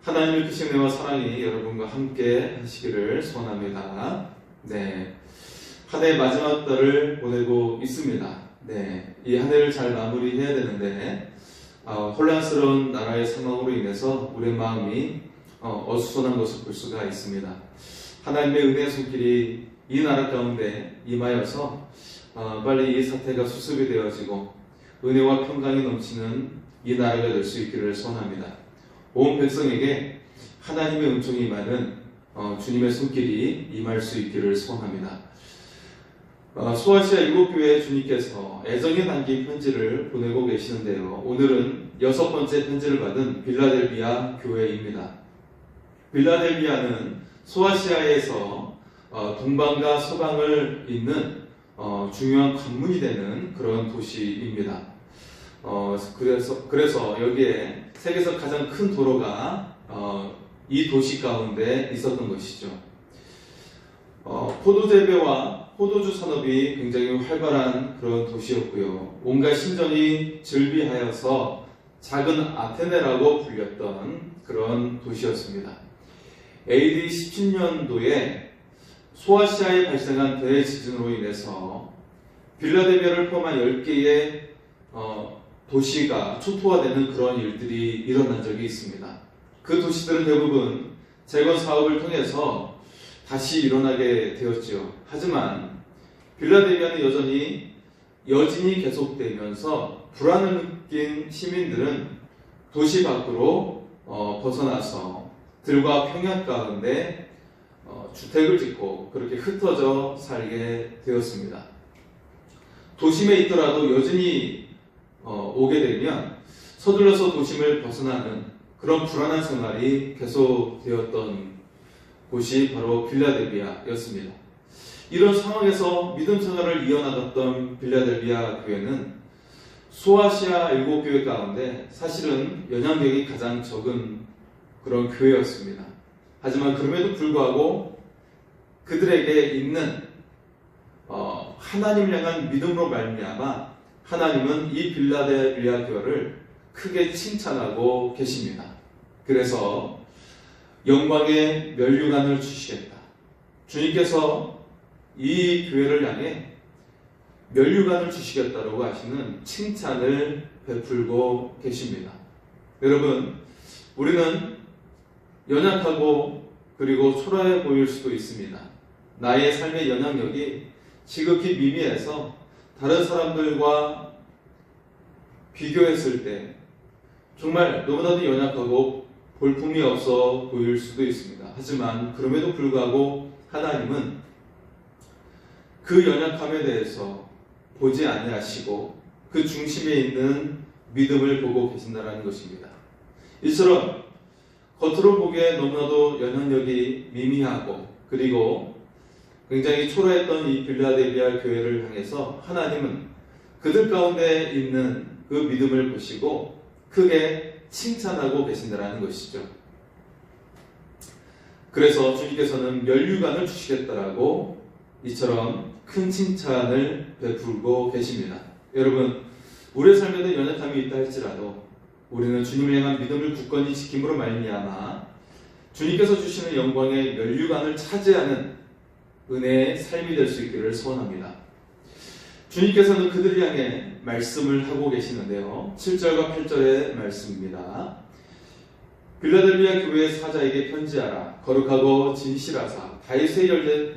하나님의 크신 은혜와 사랑이 여러분과 함께 하시기를 소원합니다. 네, 한 해 마지막 달을 보내고 있습니다. 네, 이 한 해를 잘 마무리해야 되는데 혼란스러운 나라의 상황으로 인해서 우리의 마음이 어수선한 것을 볼 수가 있습니다. 하나님의 은혜의 손길이 이 나라 가운데 임하여서 빨리 이 사태가 수습이 되어지고 은혜와 평강이 넘치는 이 나라가 될 수 있기를 소원합니다. 온 백성에게 하나님의 은총이 임하는 주님의 손길이 임할 수 있기를 소원합니다. 소아시아 7교회 주님께서 애정에 담긴 편지를 보내고 계시는데요. 오늘은 6번째 편지를 받은 빌라델비아 교회입니다. 빌라델비아는 소아시아에서 동방과 서방을 잇는 중요한 관문이 되는 그런 도시입니다. 그래서 여기에 세계에서 가장 큰 도로가 이 도시 가운데 있었던 것이죠. 포도 재배와 포도주 산업이 굉장히 활발한 그런 도시였고요. 온갖 신전이 즐비하여서 작은 아테네라고 불렸던 그런 도시였습니다. AD 17년도에 소아시아에 발생한 대지진으로 인해서 빌라델비아를 포함한 10개의 도시가 초토화되는 그런 일들이 일어난 적이 있습니다. 그 도시들은 대부분 재건 사업을 통해서 다시 일어나게 되었지요. 하지만 빌라델비아는 여진이 계속되면서 불안을 느낀 시민들은 도시 밖으로 벗어나서 들과 평야 가운데 주택을 짓고 그렇게 흩어져 살게 되었습니다. 도심에 있더라도 여진이 오게 되면 서둘러서 도심을 벗어나는 그런 불안한 생활이 계속되었던 곳이 바로 빌라델비아였습니다. 이런 상황에서 믿음 생활을 이어나갔던 빌라델비아 교회는 소아시아 7교회 가운데 사실은 연양력이 가장 적은 그런 교회였습니다. 하지만 그럼에도 불구하고 그들에게 있는 하나님을 향한 믿음으로 말미암아 하나님은 이 빌라델비아 교회를 크게 칭찬하고 계십니다. 그래서 영광의 면류관을 주시겠다. 주님께서 이 교회를 향해 면류관을 주시겠다라고 하시는 칭찬을 베풀고 계십니다. 여러분, 우리는 연약하고 그리고 초라해 보일 수도 있습니다. 나의 삶의 영향력이 지극히 미미해서 다른 사람들과 비교했을 때 정말 너무나도 연약하고 볼품이 없어 보일 수도 있습니다. 하지만 그럼에도 불구하고 하나님은 그 연약함에 대해서 보지 아니하시고 그 중심에 있는 믿음을 보고 계신다는 것입니다. 이처럼 겉으로 보기에 너무나도 영향력이 미미하고 그리고 굉장히 초라했던 이 빌라델비아 교회를 향해서 하나님은 그들 가운데 있는 그 믿음을 보시고 크게 칭찬하고 계신다는 것이죠. 그래서 주님께서는 면류관을 주시겠다라고 이처럼 큰 칭찬을 베풀고 계십니다. 여러분, 우리의 삶에는 연약함이 있다 할지라도 우리는 주님을 향한 믿음을 굳건히 지킴으로 말미암아 주님께서 주시는 영광의 면류관을 차지하는 은혜의 삶이 될 수 있기를 소원합니다. 주님께서는 그들을 향해 말씀을 하고 계시는데요. 7절과 8절의 말씀입니다. 빌라델비아 교회 사자에게 편지하라. 거룩하고 진실하사 다윗의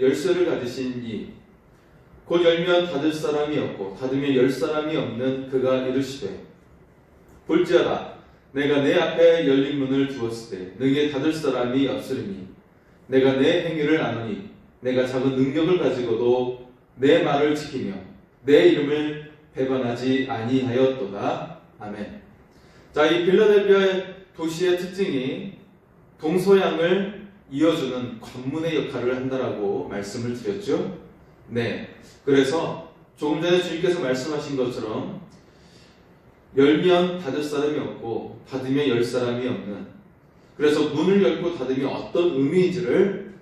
열쇠를 가지신 이 곧 열면 닫을 사람이 없고 닫으면 열 사람이 없는 그가 이르시되 볼지어다 내가 내 앞에 열린 문을 두었을 때 능히 닫을 사람이 없으리니 내가 내 행위를 아노니 내가 작은 능력을 가지고도 내 말을 지키며 내 이름을 배반하지 아니하였도다. 아멘. 자, 이 빌라델비아 도시의 특징이 동서양을 이어주는 관문의 역할을 한다라고 말씀을 드렸죠. 네. 그래서 조금 전에 주님께서 말씀하신 것처럼 열면 닫을 사람이 없고 닫으면 열 사람이 없는, 그래서 문을 열고 닫으면 어떤 의미인지를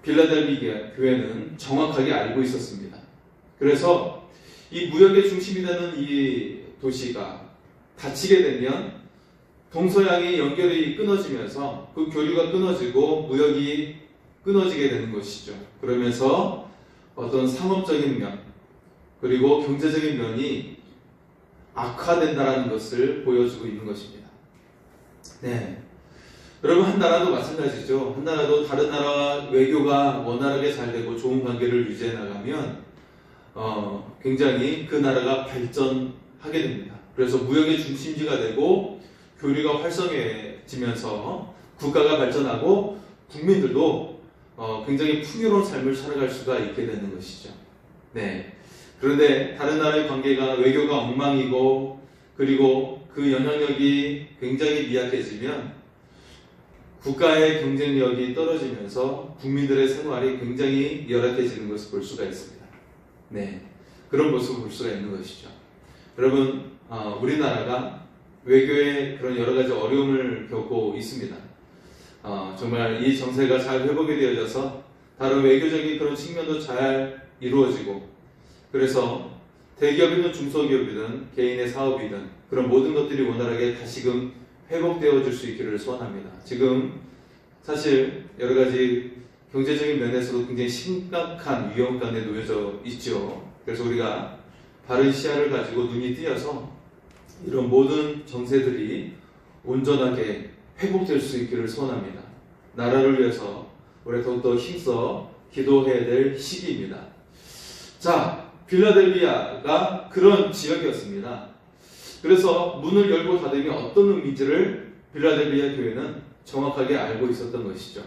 빌라델비아 교회는 정확하게 알고 있었습니다. 그래서 이 무역의 중심이 되는 이 도시가 닫히게 되면 동서양의 연결이 끊어지면서 그 교류가 끊어지고 무역이 끊어지게 되는 것이죠. 그러면서 어떤 상업적인 면 그리고 경제적인 면이 악화된다는 것을 보여주고 있는 것입니다. 네, 여러분 한 나라도 마찬가지죠. 한 나라도 다른 나라와 외교가 원활하게 잘 되고 좋은 관계를 유지해 나가면 굉장히 그 나라가 발전하게 됩니다. 그래서 무역의 중심지가 되고 교류가 활성해지면서 국가가 발전하고 국민들도 굉장히 풍요로운 삶을 살아갈 수가 있게 되는 것이죠. 네. 그런데 다른 나라의 관계가 외교가 엉망이고 그리고 그 영향력이 굉장히 미약해지면 국가의 경쟁력이 떨어지면서 국민들의 생활이 굉장히 열악해지는 것을 볼 수가 있습니다. 네, 그런 모습을 볼 수가 있는 것이죠. 여러분, 우리나라가 외교에 그런 여러 가지 어려움을 겪고 있습니다. 정말 이 정세가 잘 회복이 되어져서 다른 외교적인 그런 측면도 잘 이루어지고 그래서 대기업이든 중소기업이든 개인의 사업이든 그런 모든 것들이 원활하게 다시금 회복되어질 수 있기를 소원합니다. 지금 사실 여러 가지 경제적인 면에서도 굉장히 심각한 위험 가운데 놓여져 있죠. 그래서 우리가 바른 시야를 가지고 눈이 띄어서 이런 모든 정세들이 온전하게 회복될 수 있기를 소원합니다. 나라를 위해서 우리 더욱더 힘써 기도해야 될 시기입니다. 자, 필라델피아가 그런 지역이었습니다. 그래서 문을 열고 닫음이 어떤 의미인지를 필라델피아 교회는 정확하게 알고 있었던 것이죠.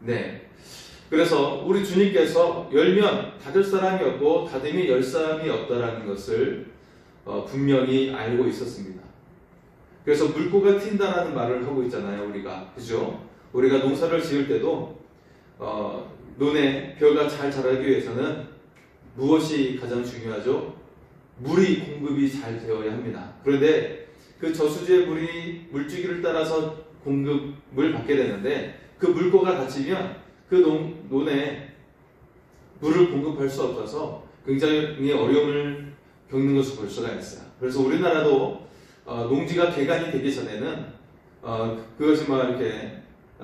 네. 그래서 우리 주님께서 열면 닫을 사람이 없고 닫으면 열 사람이 없다라는 것을 분명히 알고 있었습니다. 그래서 물고가 튄다라는 말을 하고 있잖아요, 우리가. 그죠? 우리가 농사를 지을 때도 논에 벼가 잘 자라기 위해서는 무엇이 가장 중요하죠? 물이 공급이 잘 되어야 합니다. 그런데 그 저수지의 물이 물주기를 따라서 공급을 받게 되는데 그 물고가 닫히면 그 논에 물을 공급할 수 없어서 굉장히 어려움을 겪는 것을 볼 수가 있어요. 그래서 우리나라도 농지가 개간이 되기 전에는 그것이 막 이렇게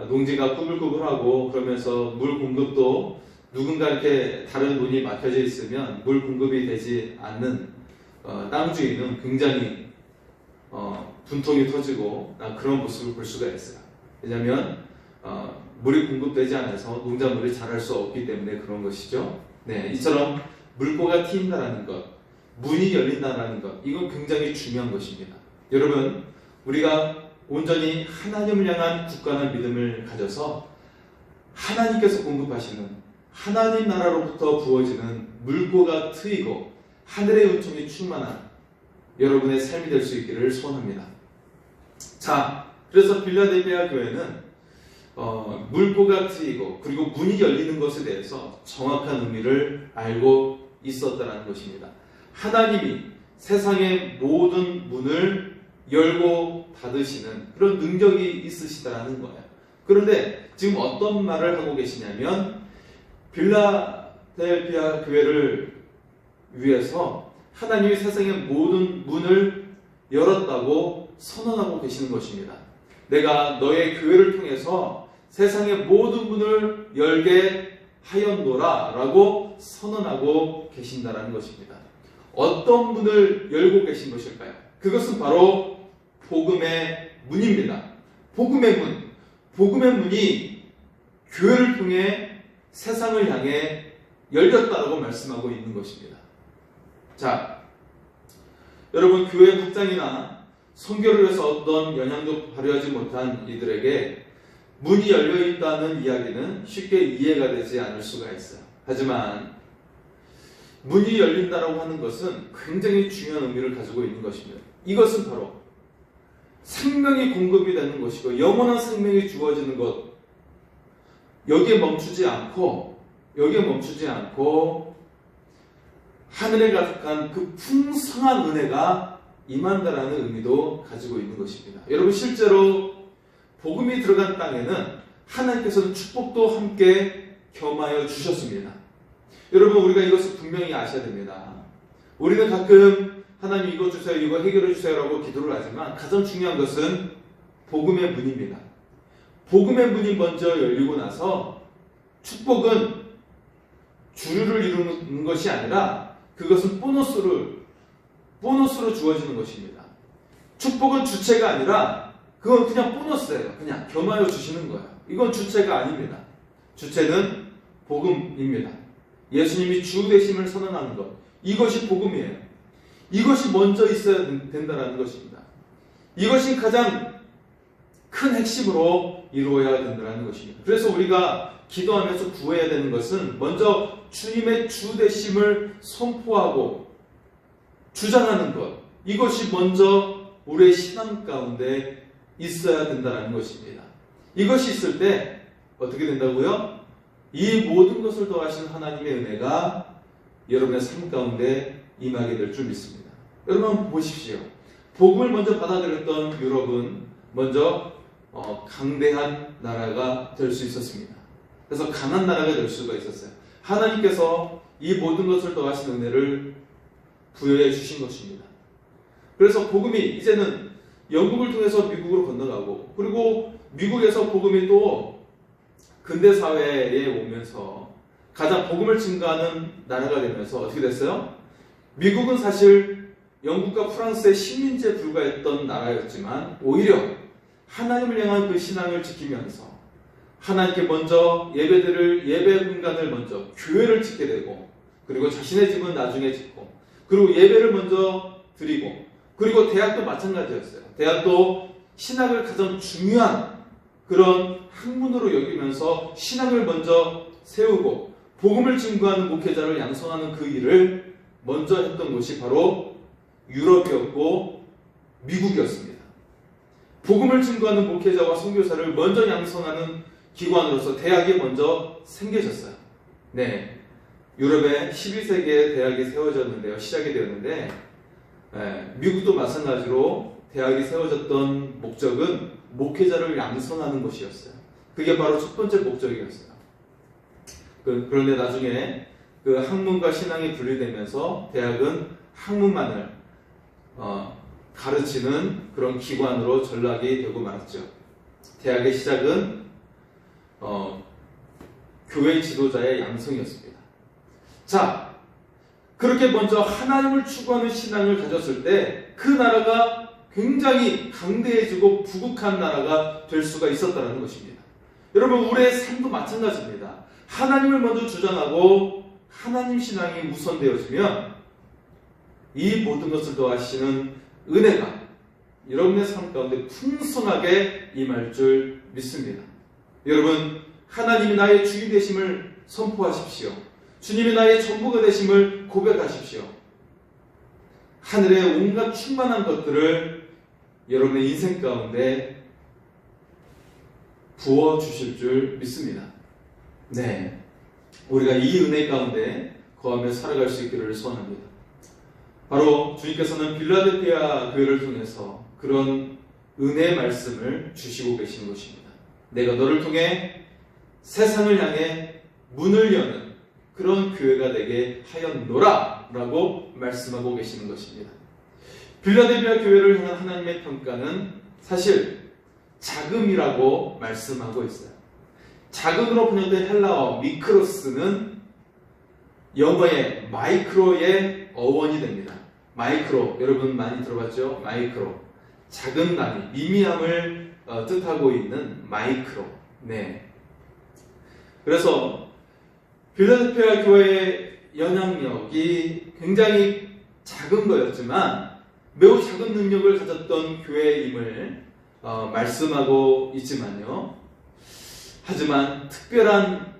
농지가 꾸불꾸불하고 그러면서 물 공급도 누군가 이렇게 다른 논이 막혀져 있으면 물 공급이 되지 않는 땅 주인은 굉장히 분통이 터지고 그런 모습을 볼 수가 있어요. 왜냐하면 물이 공급되지 않아서 농작물이 자랄 수 없기 때문에 그런 것이죠. 네, 이처럼 물고가 튑다라는 것, 문이 열린다라는 것, 이건 굉장히 중요한 것입니다. 여러분, 우리가 온전히 하나님을 향한 굳건한 믿음을 가져서 하나님께서 공급하시는 하나님 나라로부터 부어지는 물고가 트이고 하늘의 은총이 충만한 여러분의 삶이 될 수 있기를 소원합니다. 자, 그래서 필라델피아 교회는 물고가 트이고 그리고 문이 열리는 것에 대해서 정확한 의미를 알고 있었다는 것입니다. 하나님이 세상의 모든 문을 열고 닫으시는 그런 능력이 있으시다라는 거예요. 그런데 지금 어떤 말을 하고 계시냐면 필라델피아 교회를 위해서 하나님이 세상의 모든 문을 열었다고 선언하고 계시는 것입니다. 내가 너의 교회를 통해서 세상의 모든 문을 열게 하였노라 라고 선언하고 계신다라는 것입니다. 어떤 문을 열고 계신 것일까요? 그것은 바로 복음의 문입니다. 복음의 문. 복음의 문이 교회를 통해 세상을 향해 열렸다라고 말씀하고 있는 것입니다. 자, 여러분 교회 확장이나 선교를 위해서 어떤 영향도 발휘하지 못한 이들에게 문이 열려있다는 이야기는 쉽게 이해가 되지 않을 수가 있어요. 하지만 문이 열린다라고 하는 것은 굉장히 중요한 의미를 가지고 있는 것입니다. 이것은 바로 생명이 공급이 되는 것이고 영원한 생명이 주어지는 것, 여기에 멈추지 않고 하늘에 가득한 그 풍성한 은혜가 임한다라는 의미도 가지고 있는 것입니다. 여러분, 실제로 복음이 들어간 땅에는 하나님께서는 축복도 함께 겸하여 주셨습니다. 여러분, 우리가 이것을 분명히 아셔야 됩니다. 우리는 가끔 하나님 이거 주세요, 이거 해결해 주세요 라고 기도를 하지만 가장 중요한 것은 복음의 문입니다. 복음의 문이 먼저 열리고 나서 축복은 주류를 이루는 것이 아니라 그것은 보너스로 주어지는 것입니다. 축복은 주체가 아니라 그건 그냥 보너스예요. 그냥 겸하여 주시는 거예요. 이건 주체가 아닙니다. 주체는 복음입니다. 예수님이 주 되심을 선언하는 것, 이것이 복음이에요. 이것이 먼저 있어야 된다는 것입니다. 이것이 가장 큰 핵심으로 이루어야 된다는 것입니다. 그래서 우리가 기도하면서 구해야 되는 것은 먼저 주님의 주 되심을 선포하고 주장하는 것, 이것이 먼저 우리의 신앙 가운데 있어야 된다는 것입니다. 이것이 있을 때 어떻게 된다고요? 이 모든 것을 더하신 하나님의 은혜가 여러분의 삶 가운데 임하게 될 줄 믿습니다. 여러분 한번 보십시오. 복음을 먼저 받아들였던 유럽은 먼저 강대한 나라가 될 수 있었습니다. 그래서 강한 나라가 될 수가 있었어요. 하나님께서 이 모든 것을 더하신 은혜를 부여해 주신 것입니다. 그래서 복음이 이제는 영국을 통해서 미국으로 건너가고, 그리고 미국에서 복음이 또 근대 사회에 오면서 가장 복음을 증거하는 나라가 되면서 어떻게 됐어요? 미국은 사실 영국과 프랑스의 식민지에 불과했던 나라였지만 오히려 하나님을 향한 그 신앙을 지키면서 하나님께 먼저 예배 공간을 먼저 교회를 짓게 되고, 그리고 자신의 집은 나중에 짓고, 그리고 예배를 먼저 드리고, 그리고 대학도 마찬가지였어요. 대학도 신학을 가장 중요한 그런 학문으로 여기면서 신학을 먼저 세우고 복음을 증거하는 목회자를 양성하는 그 일을 먼저 했던 곳이 바로 유럽이었고 미국이었습니다. 복음을 증거하는 목회자와 선교사를 먼저 양성하는 기관으로서 대학이 먼저 생겨졌어요. 네, 유럽에 12세기에 대학이 세워졌는데요. 시작이 되었는데, 미국도 마찬가지로 대학이 세워졌던 목적은 목회자를 양성하는 것이었어요. 그게 바로 첫 번째 목적이었어요. 그런데 나중에 그 학문과 신앙이 분리되면서 대학은 학문만을 가르치는 그런 기관으로 전락이 되고 말았죠. 대학의 시작은 교회 지도자의 양성이었습니다. 자, 그렇게 먼저 하나님을 추구하는 신앙을 가졌을 때 그 나라가 굉장히 강대해지고 부국한 나라가 될 수가 있었다는 것입니다. 여러분, 우리의 삶도 마찬가지입니다. 하나님을 먼저 주장하고 하나님 신앙이 우선되어지면 이 모든 것을 더하시는 은혜가 여러분의 삶 가운데 풍성하게 임할 줄 믿습니다. 여러분, 하나님이 나의 주인 되심을 선포하십시오. 주님이 나의 전부가 되심을 고백하십시오. 하늘의 온갖 충만한 것들을 여러분의 인생 가운데 부어주실 줄 믿습니다. 네, 우리가 이 은혜 가운데 거하며 살아갈 수 있기를 소원합니다. 바로 주님께서는 빌라델피아 교회를 통해서 그런 은혜의 말씀을 주시고 계시는 것입니다. 내가 너를 통해 세상을 향해 문을 여는 그런 교회가 되게 하였노라 라고 말씀하고 계시는 것입니다. 빌라델피아 교회를 향한 하나님의 평가는 사실 자금이라고 말씀하고 있어요. 자금으로 번역된 헬라어 미크로스는 영어의 마이크로의 어원이 됩니다. 마이크로, 여러분 많이 들어봤죠? 마이크로, 작은 단위, 미미함을 뜻하고 있는 마이크로. 네. 그래서 빌라델피아 교회의 영향력이 굉장히 작은 거였지만 매우 작은 능력을 가졌던 교회임을 말씀하고 있지만요. 하지만 특별한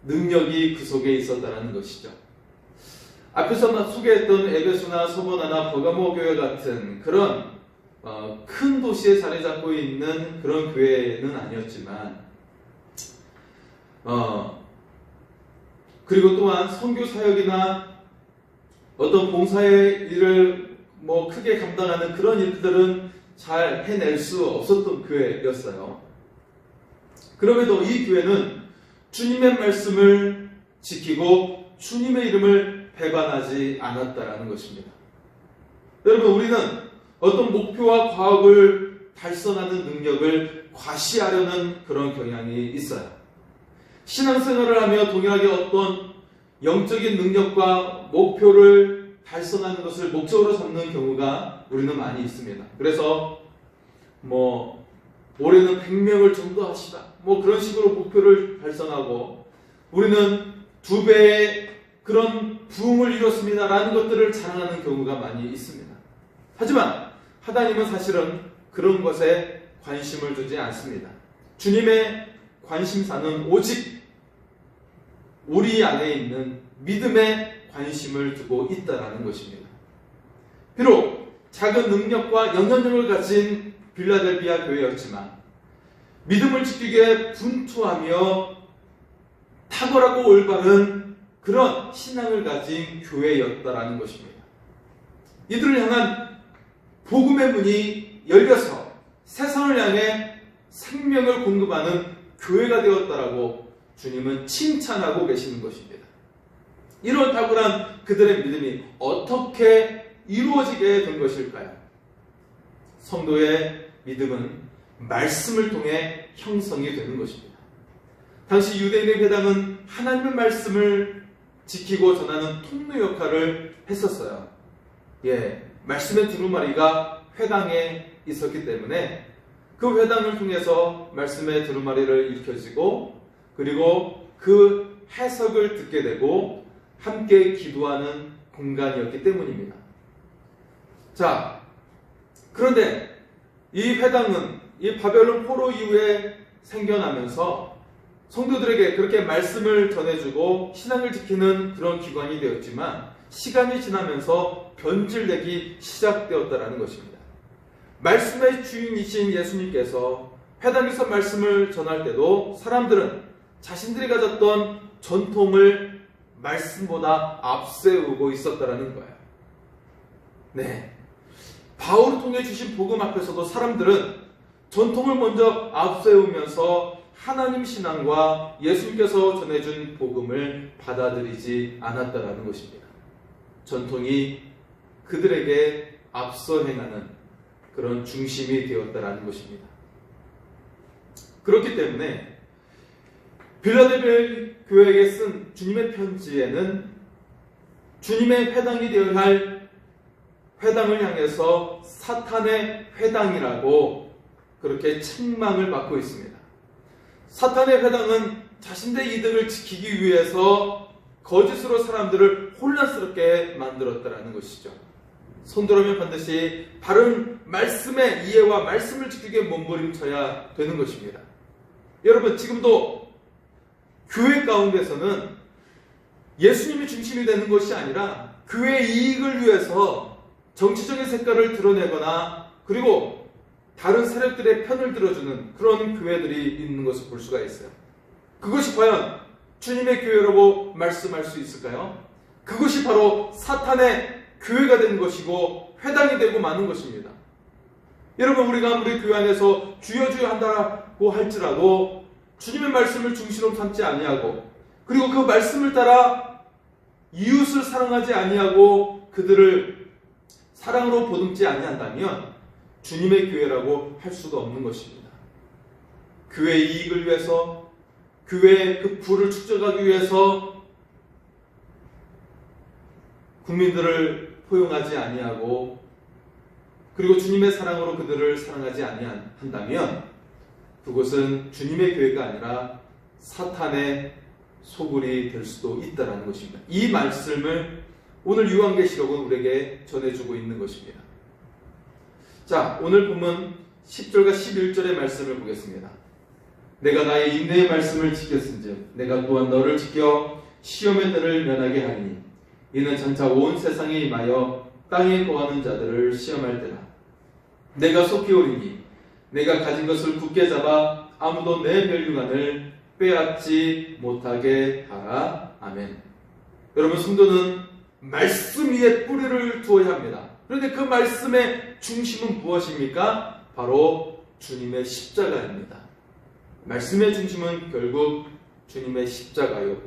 능력이 그 속에 있었다는 것이죠. 앞에서 소개했던 에베소나 서머나나 버가모 교회 같은 그런 큰 도시에 자리 잡고 있는 그런 교회는 아니었지만, 그리고 또한 선교 사역이나 어떤 봉사의 일을 크게 감당하는 그런 일들은 잘 해낼 수 없었던 교회였어요. 그럼에도 이 교회는 주님의 말씀을 지키고 주님의 이름을 배반하지 않았다라는 것입니다. 여러분, 우리는 어떤 목표와 과업을 달성하는 능력을 과시하려는 그런 경향이 있어요. 신앙생활을 하며 동일하게 어떤 영적인 능력과 목표를 달성하는 것을 목적으로 삼는 경우가 우리는 많이 있습니다. 그래서 올해는 100명을 전도하시다, 그런 식으로 목표를 달성하고 우리는 2배의 그런 부흥을 이뤘습니다라는 것들을 자랑하는 경우가 많이 있습니다. 하지만 하나님은 사실은 그런 것에 관심을 두지 않습니다. 주님의 관심사는 오직 우리 안에 있는 믿음에 관심을 두고 있다는 것입니다. 비록 작은 능력과 영향력을 가진 빌라델비아 교회였지만 믿음을 지키기에 분투하며 탁월하고 올바른 그런 신앙을 가진 교회였다라는 것입니다. 이들을 향한 복음의 문이 열려서 세상을 향해 생명을 공급하는 교회가 되었다라고 주님은 칭찬하고 계시는 것입니다. 이런 탁월한 그들의 믿음이 어떻게 이루어지게 된 것일까요? 성도의 믿음은 말씀을 통해 형성이 되는 것입니다. 당시 유대인의 회당은 하나님의 말씀을 지키고 전하는 통로 역할을 했었어요. 말씀의 두루마리가 회당에 있었기 때문에 그 회당을 통해서 말씀의 두루마리를 읽혀지고 그리고 그 해석을 듣게 되고 함께 기도하는 공간이었기 때문입니다. 자, 그런데 이 회당은 이 바벨론 포로 이후에 생겨나면서 성도들에게 그렇게 말씀을 전해주고 신앙을 지키는 그런 기관이 되었지만 시간이 지나면서 변질되기 시작되었다는 것입니다. 말씀의 주인이신 예수님께서 회당에서 말씀을 전할 때도 사람들은 자신들이 가졌던 전통을 말씀보다 앞세우고 있었다는 거예요. 바울을 통해 주신 복음 앞에서도 사람들은 전통을 먼저 앞세우면서 하나님 신앙과 예수님께서 전해준 복음을 받아들이지 않았다는 것입니다. 전통이 그들에게 앞서 행하는 그런 중심이 되었다는 것입니다. 그렇기 때문에 빌라델비아 교회에게 쓴 주님의 편지에는 주님의 회당이 되어야 할 회당을 향해서 사탄의 회당이라고 그렇게 책망을 받고 있습니다. 사탄의 회당은 자신들의 이득을 지키기 위해서 거짓으로 사람들을 혼란스럽게 만들었다는 것이죠. 성도라면 반드시 바른 말씀의 이해와 말씀을 지키기에 몸부림쳐야 되는 것입니다. 여러분, 지금도 교회 가운데서는 예수님이 중심이 되는 것이 아니라 교회의 이익을 위해서 정치적인 색깔을 드러내거나 그리고 다른 세력들의 편을 들어주는 그런 교회들이 있는 것을 볼 수가 있어요. 그것이 과연 주님의 교회라고 말씀할 수 있을까요? 그것이 바로 사탄의 교회가 되는 것이고 회당이 되고 마는 것입니다. 여러분, 우리가 아무리 교회 안에서 주여 주여 한다고 할지라도 주님의 말씀을 중심으로 삼지 아니하고 그리고 그 말씀을 따라 이웃을 사랑하지 아니하고 그들을 사랑으로 보듬지 아니한다면 주님의 교회라고 할 수가 없는 것입니다. 교회의 이익을 위해서 교회의 그 부를 축적하기 위해서 국민들을 포용하지 아니하고 그리고 주님의 사랑으로 그들을 사랑하지 아니한다면 그곳은 주님의 교회가 아니라 사탄의 소굴이 될 수도 있다는 것입니다. 이 말씀을 오늘 요한계시록은 우리에게 전해주고 있는 것입니다. 자, 오늘 본문 10절과 11절의 말씀을 보겠습니다. 내가 나의 인내의 말씀을 지켰은즉 내가 또한 너를 지켜 시험의 때를 면하게 하리니 이는 장차 온 세상에 임하여 땅에 거하는 자들을 시험할 때라. 내가 속히 오리니 내가 가진 것을 굳게 잡아 아무도 내 멸류관을 빼앗지 못하게 하라. 아멘. 여러분, 성도는 말씀 위에 뿌리를 두어야 합니다. 그런데 그 말씀의 중심은 무엇입니까? 바로 주님의 십자가입니다. 말씀의 중심은 결국 주님의 십자가요.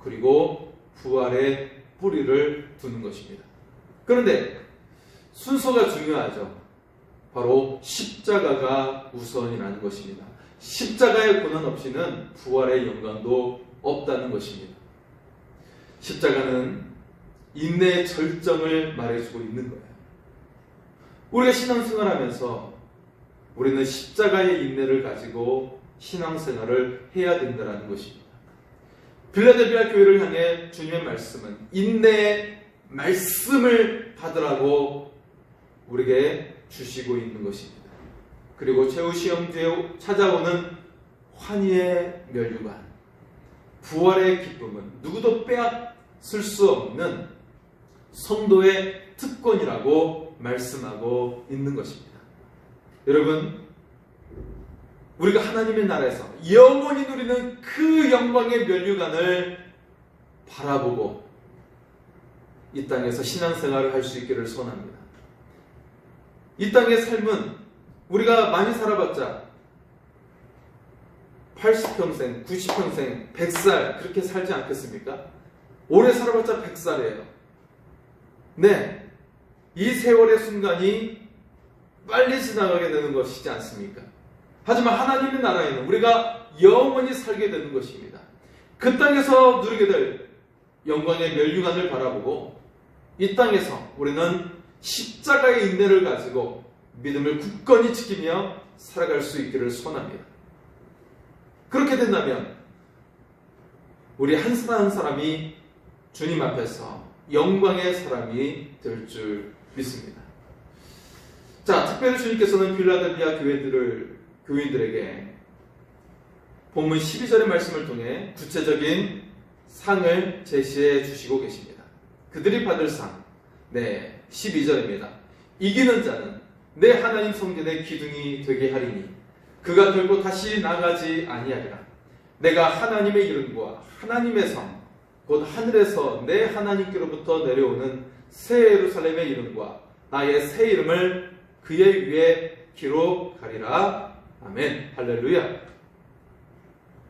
그리고 부활의 뿌리를 두는 것입니다. 그런데 순서가 중요하죠. 바로 십자가가 우선이라는 것입니다. 십자가의 고난 없이는 부활의 영광도 없다는 것입니다. 십자가는 인내의 절정을 말해주고 있는 거예요. 우리가 신앙생활하면서 우리는 십자가의 인내를 가지고 신앙생활을 해야 된다는 것입니다. 빌라델비아 교회를 향해 주님의 말씀은 인내의 말씀을 받으라고 우리에게 주시고 있는 것입니다. 그리고 최후 시험 뒤에 찾아오는 환희의 면류관, 부활의 기쁨은 누구도 빼앗을 수 없는 성도의 특권이라고 말씀하고 있는 것입니다. 여러분, 우리가 하나님의 나라에서 영원히 누리는 그 영광의 면류관을 바라보고 이 땅에서 신앙생활을 할 수 있기를 소원합니다. 이 땅의 삶은 우리가 많이 살아봤자 80평생, 90평생, 100살 그렇게 살지 않겠습니까? 오래 살아봤자 100살이에요. 네, 이 세월의 순간이 빨리 지나가게 되는 것이지 않습니까? 하지만 하나님의 나라에는 우리가 영원히 살게 되는 것입니다. 그 땅에서 누리게 될 영광의 면류관을 바라보고 이 땅에서 우리는 십자가의 인내를 가지고 믿음을 굳건히 지키며 살아갈 수 있기를 소원합니다. 그렇게 된다면 우리 한 사람 한 사람이 주님 앞에서 영광의 사람이 될 줄 믿습니다. 자, 특별히 주님께서는 빌라델비아 교인들에게 본문 12절의 말씀을 통해 구체적인 상을 제시해 주시고 계십니다. 그들이 받을 상, 12절입니다. 이기는 자는 내 하나님 성전의 기둥이 되게 하리니 그가 결코 다시 나가지 아니하리라. 내가 하나님의 이름과 하나님의 성, 곧 하늘에서 내 하나님께로부터 내려오는 새 예루살렘의 이름과 나의 새 이름을 그의 위에 기록하리라. 아멘. 할렐루야.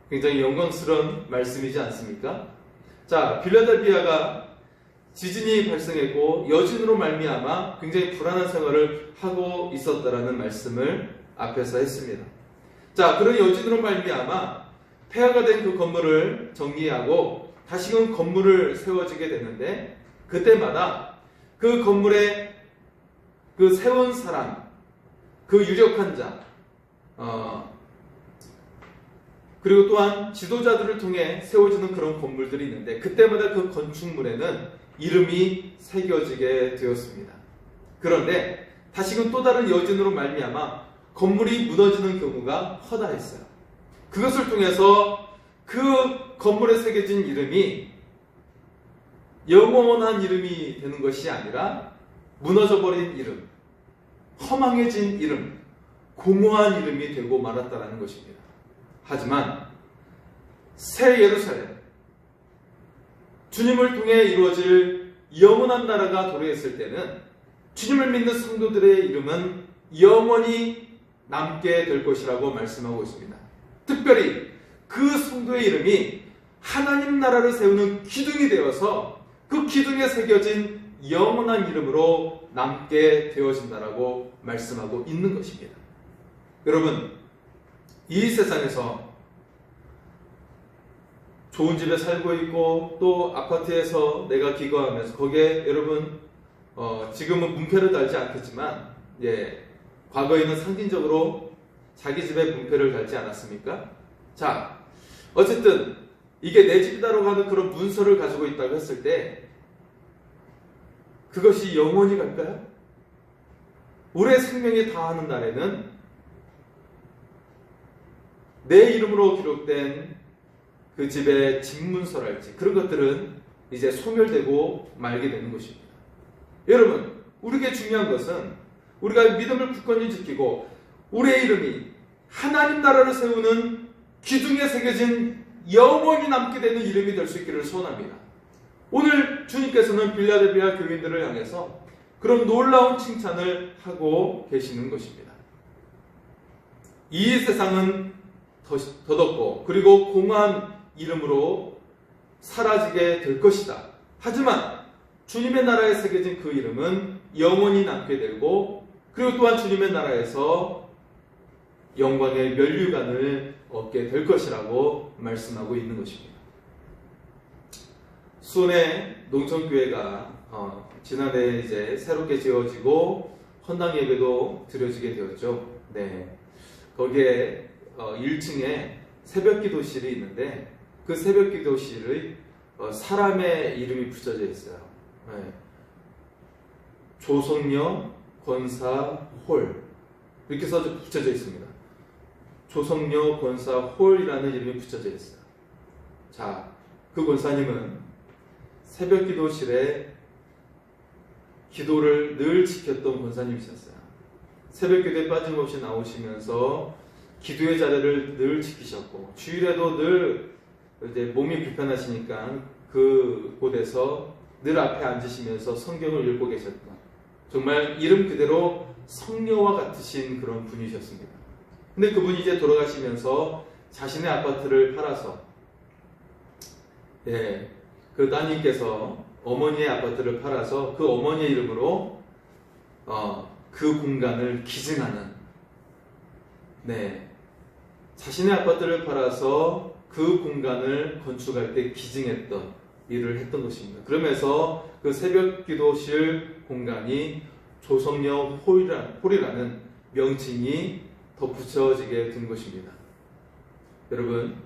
굉장히 영광스러운 말씀이지 않습니까? 자, 빌라델비아가 지진이 발생했고 여진으로 말미암아 굉장히 불안한 생활을 하고 있었다라는 말씀을 앞에서 했습니다. 자, 그런 여진으로 말미암아 폐허가 된 그 건물을 정리하고 다시금 건물을 세워지게 되는데 그때마다 그 건물에 그 세운 사람, 그 유력한 자, 그리고 또한 지도자들을 통해 세워지는 그런 건물들이 있는데 그때마다 그 건축물에는 이름이 새겨지게 되었습니다. 그런데 다시금 또 다른 여진으로 말미암아 건물이 무너지는 경우가 허다했어요. 그것을 통해서 그 건물에 새겨진 이름이 영원한 이름이 되는 것이 아니라 무너져버린 이름, 허망해진 이름, 공허한 이름이 되고 말았다는 것입니다. 하지만 새 예루살렘, 주님을 통해 이루어질 영원한 나라가 도래했을 때는 주님을 믿는 성도들의 이름은 영원히 남게 될 것이라고 말씀하고 있습니다. 특별히 그 성도의 이름이 하나님 나라를 세우는 기둥이 되어서 그 기둥에 새겨진 영원한 이름으로 남게 되어진다라고 말씀하고 있는 것입니다. 여러분, 이 세상에서 좋은 집에 살고 있고 또 아파트에서 내가 기거하면서 거기에 여러분 지금은 문패를 달지 않겠지만 과거에는 상징적으로 자기 집에 문패를 달지 않았습니까? 자, 어쨌든 이게 내 집이다라고 하는 그런 문서를 가지고 있다고 했을 때 그것이 영원히 갈까요? 우리의 생명이 다하는 날에는 내 이름으로 기록된 그 집의 집문서랄지 그런 것들은 이제 소멸되고 말게 되는 것입니다. 여러분, 우리에게 중요한 것은 우리가 믿음을 굳건히 지키고 우리의 이름이 하나님 나라를 세우는 기둥에 새겨진 영원히 남게 되는 이름이 될 수 있기를 소원합니다. 오늘 주님께서는 빌라델비아 교인들을 향해서 그런 놀라운 칭찬을 하고 계시는 것입니다. 이 세상은 더덥고 그리고 공허한 이름으로 사라지게 될 것이다. 하지만 주님의 나라에 새겨진 그 이름은 영원히 남게 되고 그리고 또한 주님의 나라에서 영광의 면류관을 얻게 될 것이라고 말씀하고 있는 것입니다. 수원의 농촌교회가 지난해 이제 새롭게 지어지고 헌당 예배도 드려지게 되었죠. 네, 거기에 1층에 새벽 기도실이 있는데 그 새벽 기도실의 사람의 이름이 붙여져 있어요. 네. 조성녀 권사 홀 이렇게 붙여져 있습니다. 조성녀 권사 홀이라는 이름이 붙여져 있어요. 자, 그 권사님은 새벽 기도실에 기도를 늘 지켰던 권사님이셨어요. 새벽 기도에 빠짐없이 나오시면서 기도의 자리를 늘 지키셨고, 주일에도 늘 이제 몸이 불편하시니까 그 곳에서 늘 앞에 앉으시면서 성경을 읽고 계셨던, 정말 이름 그대로 성녀와 같으신 그런 분이셨습니다. 근데 그분이 이제 돌아가시면서 자신의 아파트를 팔아서, 그 따님께서 어머니의 아파트를 팔아서 그 어머니의 이름으로 그 공간을 기증하는, 자신의 아파트를 팔아서 그 공간을 건축할 때 기증했던 일을 했던 것입니다. 그러면서 그 새벽 기도실 공간이 조성녀 홀이라는 명칭이 덧붙여지게 된 것입니다. 여러분,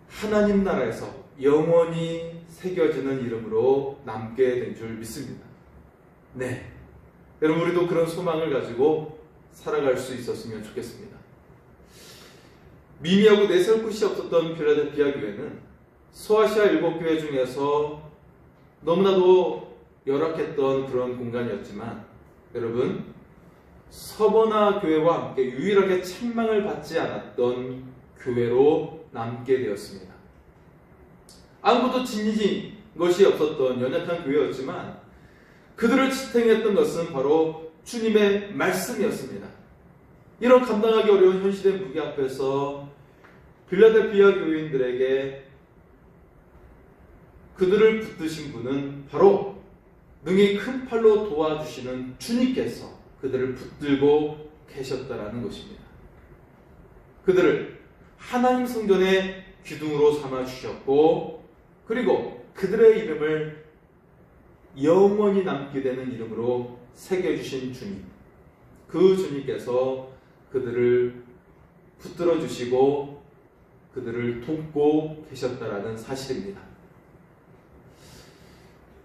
하나님 나라에서 영원히 새겨지는 이름으로 남게 된 줄 믿습니다. 네, 여러분, 우리도 그런 소망을 가지고 살아갈 수 있었으면 좋겠습니다. 미미하고 내세울 곳이 없었던 필라델피아 교회는 소아시아 7교회 중에서 너무나도 열악했던 그런 공간이었지만, 여러분, 서버나 교회와 함께 유일하게 책망을 받지 않았던 교회로 남게 되었습니다. 아무것도 지니진 것이 없었던 연약한 교회였지만 그들을 지탱했던 것은 바로 주님의 말씀이었습니다. 이런 감당하기 어려운 현실의 무게 앞에서 필라델피아 교인들에게 그들을 붙드신 분은 바로 능히 큰 팔로 도와주시는 주님께서 그들을 붙들고 계셨다라는 것입니다. 그들을 하나님 성전의 기둥으로 삼아주셨고, 그리고 그들의 이름을 영원히 남게 되는 이름으로 새겨주신 주님, 그 주님께서 그들을 붙들어 주시고 그들을 돕고 계셨다라는 사실입니다.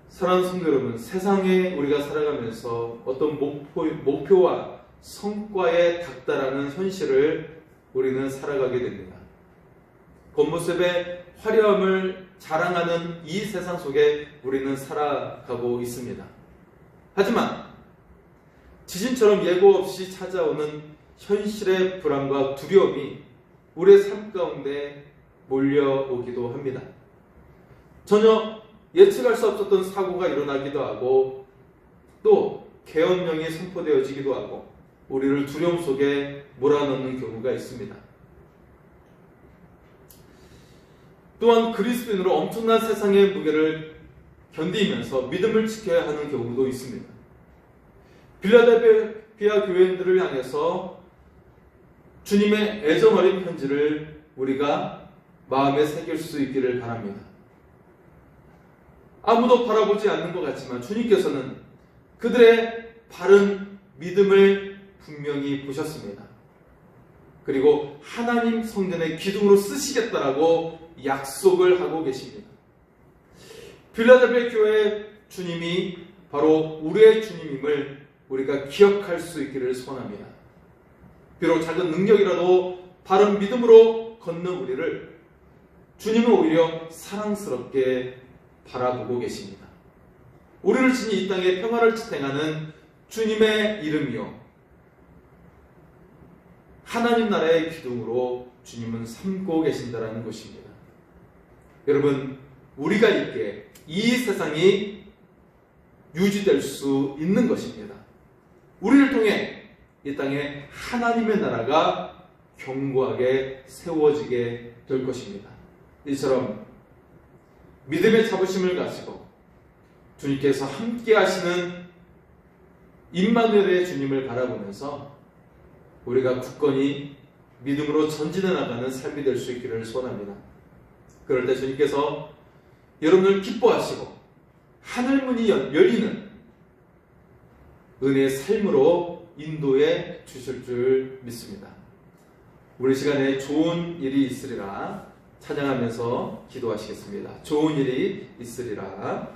사랑하는 성도 여러분, 세상에 우리가 살아가면서 어떤 목표와 성과에 닥달하는 현실을 우리는 살아가게 됩니다. 겉모습의 화려함을 자랑하는 이 세상 속에 우리는 살아가고 있습니다. 하지만 지진처럼 예고 없이 찾아오는 현실의 불안과 두려움이 우리의 삶 가운데 몰려오기도 합니다. 전혀 예측할 수 없었던 사고가 일어나기도 하고, 또 계엄령이 선포되어지기도 하고 우리를 두려움 속에 몰아넣는 경우가 있습니다. 또한 그리스도인으로 엄청난 세상의 무게를 견디면서 믿음을 지켜야 하는 경우도 있습니다. 필라델피아 교회인들을 향해서 주님의 애정 어린 편지를 우리가 마음에 새길 수 있기를 바랍니다. 아무도 바라보지 않는 것 같지만 주님께서는 그들의 바른 믿음을 분명히 보셨습니다. 그리고 하나님 성전의 기둥으로 쓰시겠다라고 약속을 하고 계십니다. 필라델피아 교회의 주님이 바로 우리의 주님임을 우리가 기억할 수 있기를 소원합니다. 비록 작은 능력이라도 바른 믿음으로 걷는 우리를 주님은 오히려 사랑스럽게 바라보고 계십니다. 우리를 지닌 이 땅에 평화를 지탱하는 주님의 이름이요, 하나님 나라의 기둥으로 주님은 삼고 계신다라는 것입니다. 여러분, 우리가 있기에 이 세상이 유지될 수 있는 것입니다. 우리를 통해 이 땅에 하나님의 나라가 견고하게 세워지게 될 것입니다. 이처럼 믿음의 자부심을 가지고 주님께서 함께 하시는 임마누엘의 주님을 바라보면서 우리가 굳건히 믿음으로 전진해 나가는 삶이 될 수 있기를 소원합니다. 그럴 때 주님께서 여러분을 기뻐하시고 하늘문이 열리는 은혜의 삶으로 인도해 주실 줄 믿습니다. 우리 시간에 좋은 일이 있으리라 찬양하면서 기도하시겠습니다. 좋은 일이 있으리라.